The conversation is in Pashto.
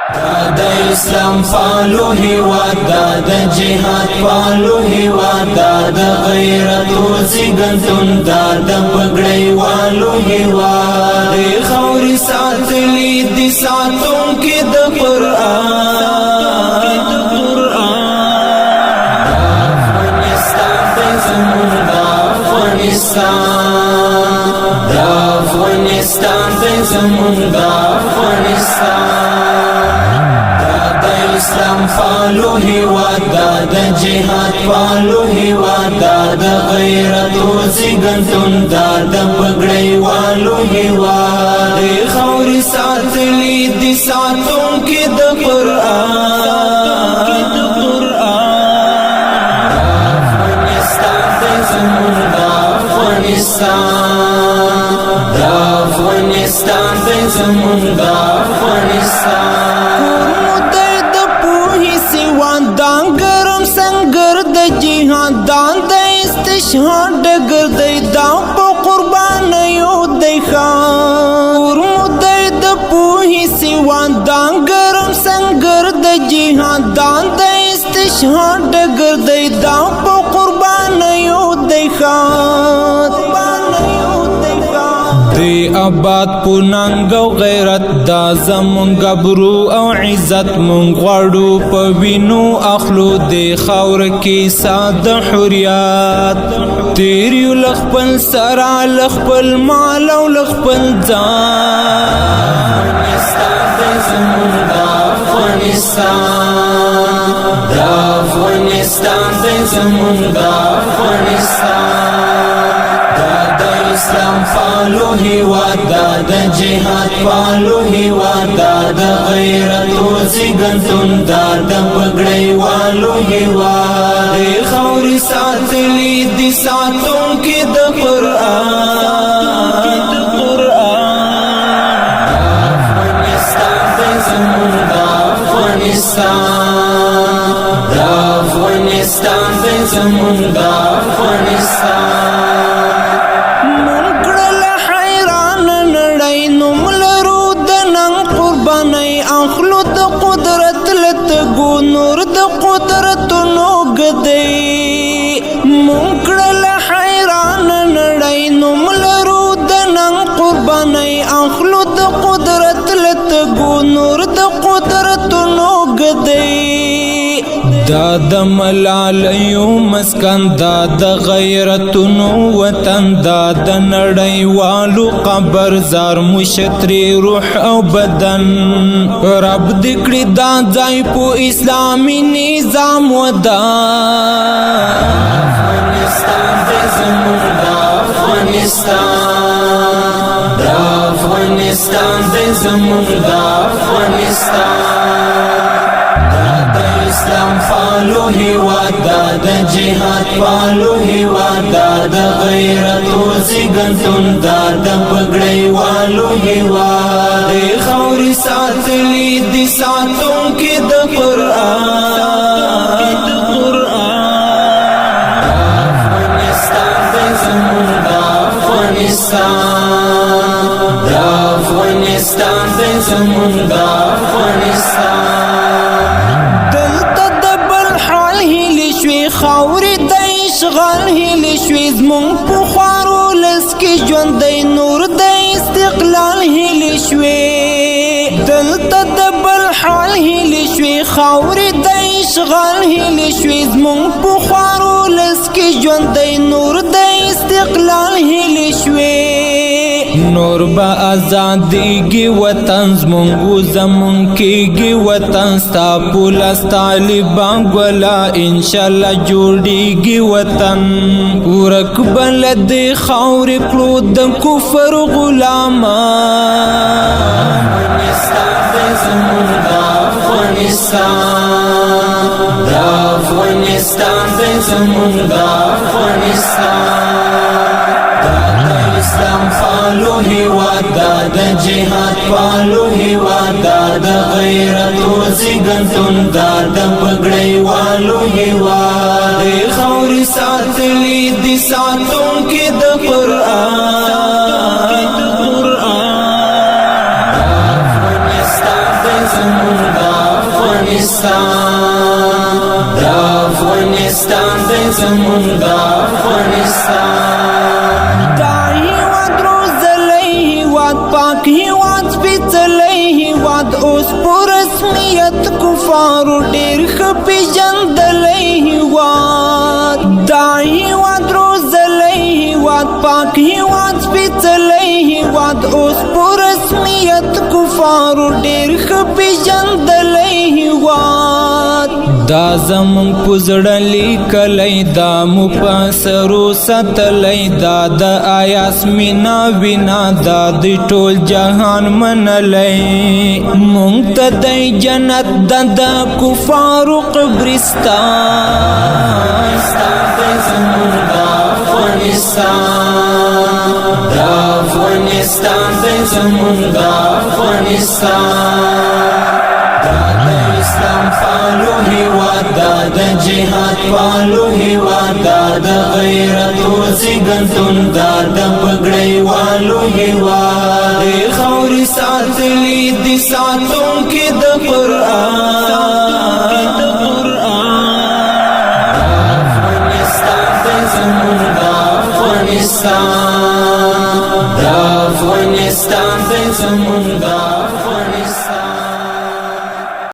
د اسلام پالو هیواد د جهاد پالو هیواد د غیرت او زیږنتون د پګړۍ والو هیواد د خوري ساتلی د ساتون کې د قران افغانستان د زمون د افغانستان د زمون د اسلام پالو هیواد د جهاد پالو هیواد د غیرت او زیږنتون د پګړۍ والو هیواد د خوري ساتلی د ساتون کې د قران افغانستان د زمون د افغانستان د زمون د دان د استشهاد ډګر دی دا په قربانیو دی خور مدعی د پوهې سیوان دان ګرم سنگر د جهاد دان د استشهاد ډګر دی دا په قربانیو دی خور دی آباد پوننګ او غیرت دا زمون غبرو او عزت مون غړو په وینو اخلو دی خاور کې ساده حریات تیریو لخپل سرا لخپل مال او لخپل ځان افغانستان د زمون د افغانستان د زمون د اسلام پالو هیواد د جهاد پالو هیواد د غیرت او زیږنتون د پګړۍ والو هیواد د خوري ساتلی د ساتون کې د قران افغانستان د زمون د افغانستان د زمون د نور د قدرت نوګ دی مونکړل حیران نړۍ نوم لرو د نن قرباني اخلو د قدرت لتګو نور د قدرت نوګ دی دا د ملالیو مسکن دا د غیرتونو وطن دا د نړۍ والو قبر زار مشتری روح او بدن رب دکړي دا ځای په اسلامي نظام ودا افغانستان د زمون د افغانستان د زمون د اسلام پالو هیواد د جهاد پالو هیواد د غیرت او زیږنتون د پګړۍ والو هیواد د خوري ساتلی د ساتون کې د قران افغانستان د زمون د افغانستان د زمون د خاورې د اشغال هیلې شوې زمونږ په خوارو لس کې ژوندی نور د استقلال هیلې شوې دلته د بل حال هیلې شوې خاورې د اشغال هیلې شوې زمونږ په خوارو لس کې ژوندی نور د استقلال هیلې شوې نور با آزادیږي وطن زمون کېږي وطن ستا پولاس طالبان ګولا انشاءالله جوړیږي وطن ورک بل د خاورې کړو د کفر غلامان افغانستان د زمون د افغانستان د زمون د اسلام پالو هیواد د جهاد پالو هیواد د غیرت او زیږنتون د پګړۍ والو هیواد د خوري ساتلی د ساتون کې د قران افغانستان د زمون د افغانستان دا افغانستان دی زمون دا افغانستان دا هیواد روزلی هیواد پاک هیواد سپیڅلی هیواد اوس په رسمیت کفارو ډېر ښه پیژندلی هیواد دا هیواد روزلی هیواد پاک هیواد سپیڅلی هیواد اوس په رسمیت کفارو ډېر ښه پیژندلی هیواد دا زمون په زړه لیکلی دا مو په سرو ساتلی دا د آیاس مینا وینا دا د ټول جهان منلی مونږ ته د جنت د کفارو قبرستان دا افغانستان دی زمون دا افغانستان دا د اسلام پالو هیواد دا د جهاد پالو هیواد دا د غیرت او زیږنتون دا د پګړۍ والو هیواد د خاورې ساتلي د ساتونکي د قرآن دا افغانستان دی زمون دا